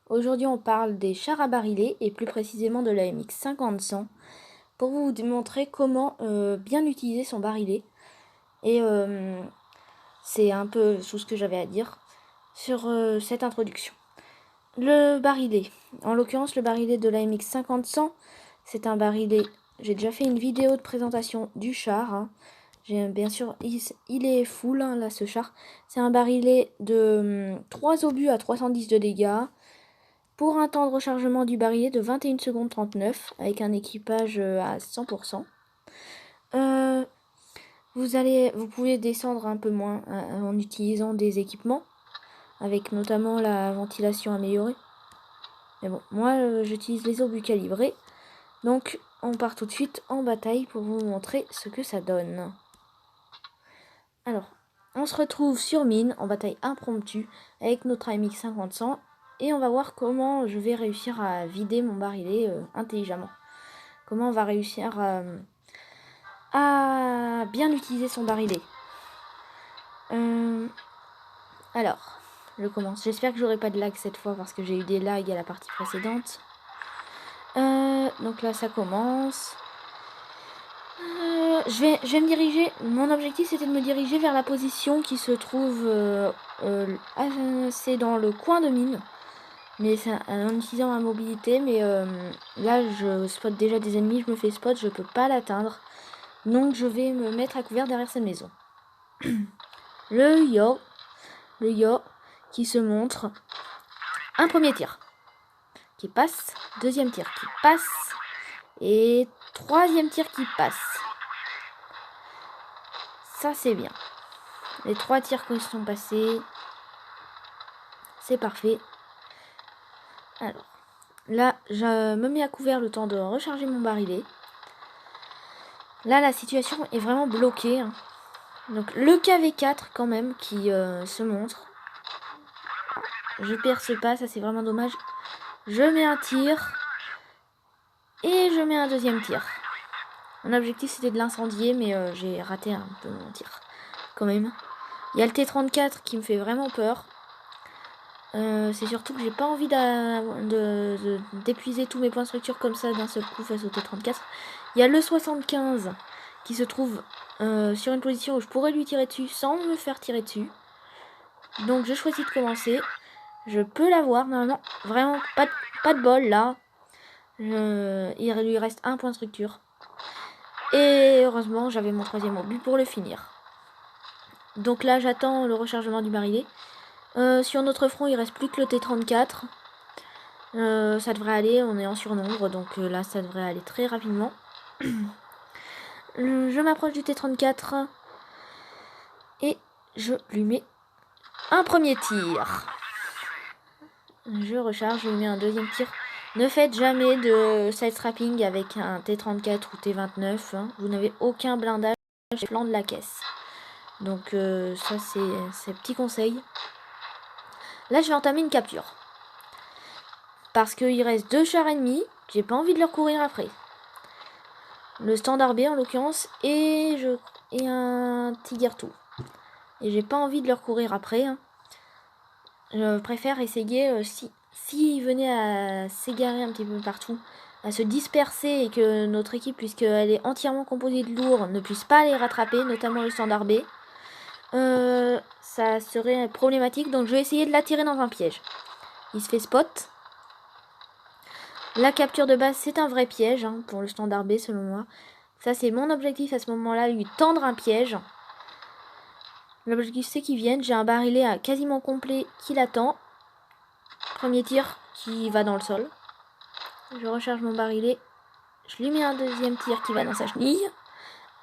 Aujourd'hui, on parle des chars à barillet et plus précisément de la MX 50-100 pour vous démontrer comment bien utiliser son barillet. Et c'est un peu tout ce que j'avais à dire sur cette introduction. Le barillet, en l'occurrence le barillet de la MX 50-100, c'est un barillet. J'ai déjà fait une vidéo de présentation du char. Bien sûr, il est full là ce char. C'est un barillet de 3 obus à 310 de dégâts. Pour un temps de rechargement du barillet de 21 secondes 39 avec un équipage à 100%. Vous pouvez descendre un peu moins en utilisant des équipements avec notamment la ventilation améliorée. Mais bon, moi j'utilise les obus calibrés. Donc on part tout de suite en bataille pour vous montrer ce que ça donne. Alors, on se retrouve sur mine en bataille impromptue avec notre AMX 50-100 et on va voir comment je vais réussir à vider mon barillet intelligemment. Comment on va réussir à bien utiliser son barillet. Alors, je commence. J'espère que j'aurai pas de lag cette fois parce que j'ai eu des lags à la partie précédente. Donc là, ça commence. Je vais me diriger. Mon objectif, c'était de me diriger vers la position qui se trouve assez dans le coin de mine. Mais c'est en utilisant ma mobilité. Mais là, je spot déjà des ennemis. Je me fais spot. Je peux pas l'atteindre. Donc, je vais me mettre à couvert derrière cette maison. Le yo qui se montre. Un premier tir qui passe. Deuxième tir qui passe. Et troisième tir qui passe. Ça, c'est bien. Les 3 tirs qui sont passés. C'est parfait. Alors, là, je me mets à couvert le temps de recharger mon barillet. Là, la situation est vraiment bloquée. Donc, le KV4, quand même, qui se montre. Je perce pas, ça c'est vraiment dommage. Je mets un tir. Et je mets un deuxième tir. Mon objectif, c'était de l'incendier, mais j'ai raté un peu mon tir. Quand même. Il y a le T-34 qui me fait vraiment peur. C'est surtout que j'ai pas envie d'épuiser tous mes points de structure comme ça d'un seul coup face au T-34. Il y a le 75 qui se trouve sur une position où je pourrais lui tirer dessus sans me faire tirer dessus. Donc je choisis de commencer. Je peux l'avoir normalement. Vraiment pas de bol là. Il lui reste un point de structure. Et heureusement j'avais mon troisième obus pour le finir. Donc là j'attends le rechargement du barillet. Sur notre front, il reste plus que le T-34. Ça devrait aller, on est en surnombre, donc là, ça devrait aller très rapidement. Je m'approche du T-34 et je lui mets un premier tir. Je recharge, je lui mets un deuxième tir. Ne faites jamais de side-strapping avec un T-34 ou T-29. Vous n'avez aucun blindage sur le flanc de la caisse. Donc ça, c'est petit conseil. Là, je vais entamer une capture. Parce qu'il reste 2 chars ennemis. J'ai pas envie de leur courir après. Le standard B en l'occurrence. Et un Tiger 2. Et j'ai pas envie de leur courir après. Je préfère essayer, s'ils venaient à s'égarer un petit peu partout, à se disperser et que notre équipe, puisqu'elle est entièrement composée de lourds, ne puisse pas les rattraper, notamment le standard B. Ça serait problématique. Donc je vais essayer de l'attirer dans un piège. Il se fait spot. La capture de base, c'est un vrai piège pour le standard B selon moi. Ça, c'est mon objectif à ce moment-là, lui tendre un piège. L'objectif, c'est qu'il vienne. J'ai un barillet à quasiment complet qui l'attend. Premier tir qui va dans le sol. Je recharge mon barillet. Je lui mets un deuxième tir qui va dans sa chenille.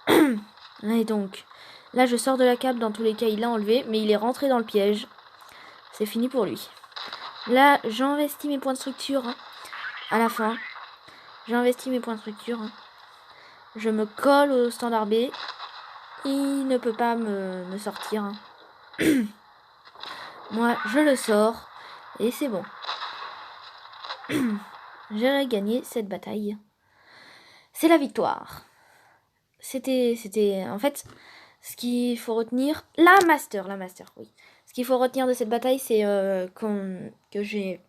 Et donc, là, je sors de la cape. Dans tous les cas, il l'a enlevé, mais il est rentré dans le piège. C'est fini pour lui. Là, j'investis mes points de structure à la fin. J'investis mes points de structure. Je me colle au standard B. Il ne peut pas me sortir. Moi, je le sors. Et c'est bon. J'ai gagné cette bataille. C'est la victoire. C'était... En fait, ce qu'il faut retenir... La master, oui. Ce qu'il faut retenir de cette bataille, c'est que j'ai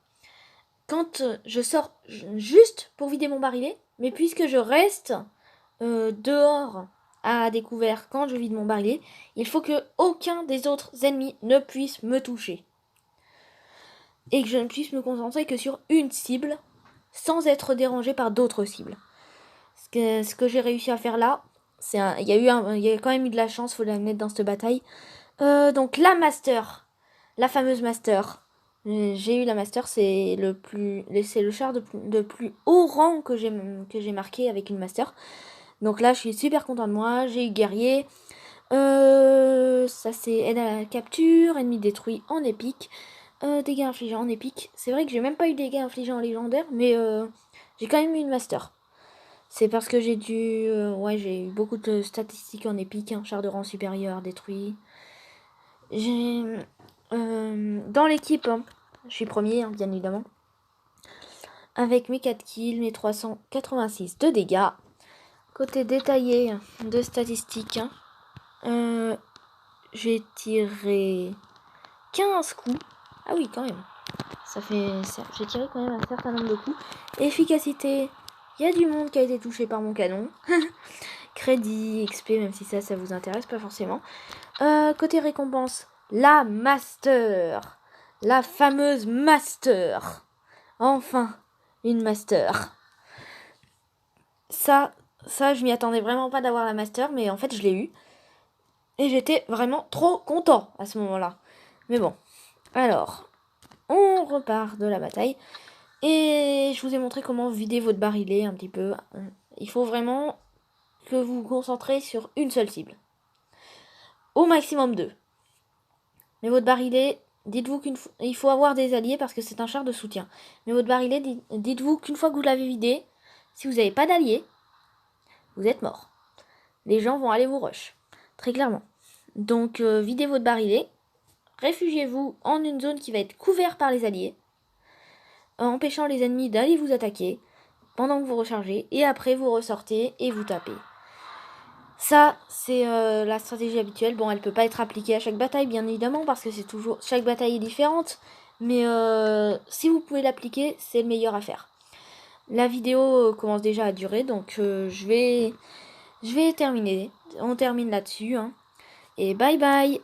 quand je sors juste pour vider mon barillet, mais puisque je reste dehors à découvert quand je vide mon barillet, il faut que aucun des autres ennemis ne puisse me toucher. Et que je ne puisse me concentrer que sur une cible, sans être dérangé par d'autres cibles. Ce que j'ai réussi à faire là, il y a quand même eu de la chance, faut la mettre dans cette bataille. Donc la master, la fameuse master. J'ai eu la master, c'est le char de plus haut rang que j'ai marqué avec une master. Donc là, je suis super content de moi. J'ai eu guerrier. Ça c'est aide à la capture, ennemi détruit en épique. Dégâts infligés en épique. C'est vrai que j'ai même pas eu dégâts infligés en légendaire, mais j'ai quand même eu une master. C'est parce que j'ai eu beaucoup de statistiques en épique, char de rang supérieur détruit. Dans l'équipe, je suis premier, bien évidemment. Avec mes 4 kills, mes 386 de dégâts. Côté détaillé de statistiques, j'ai tiré 15 coups. Ah oui, quand même. J'ai tiré quand même un certain nombre de coups. Efficacité, il y a du monde qui a été touché par mon canon. Crédit, XP, même si ça vous intéresse pas forcément. Côté récompense, la master. La fameuse master. Enfin, une master. Ça, je m'y attendais vraiment pas d'avoir la master, mais en fait, je l'ai eu. Et j'étais vraiment trop content à ce moment-là. Mais bon, alors, on repart de la bataille. Et je vous ai montré comment vider votre barillet un petit peu. Il faut vraiment que vous vous concentrez sur une seule cible. Au maximum 2. Mais votre barillet, dites-vous qu'il faut avoir des alliés parce que c'est un char de soutien. Mais votre barillet, dites-vous qu'une fois que vous l'avez vidé, si vous n'avez pas d'alliés, vous êtes mort. Les gens vont aller vous rush. Très clairement. Donc, videz votre barillet. Réfugiez-vous en une zone qui va être couverte par les alliés. Empêchant les ennemis d'aller vous attaquer pendant que vous rechargez. Et après, vous ressortez et vous tapez. Ça, c'est la stratégie habituelle. Bon, elle peut pas être appliquée à chaque bataille, bien évidemment, parce que chaque bataille est différente. Mais si vous pouvez l'appliquer, c'est le meilleur à faire. La vidéo commence déjà à durer, donc je vais terminer. On termine là-dessus. Et bye bye.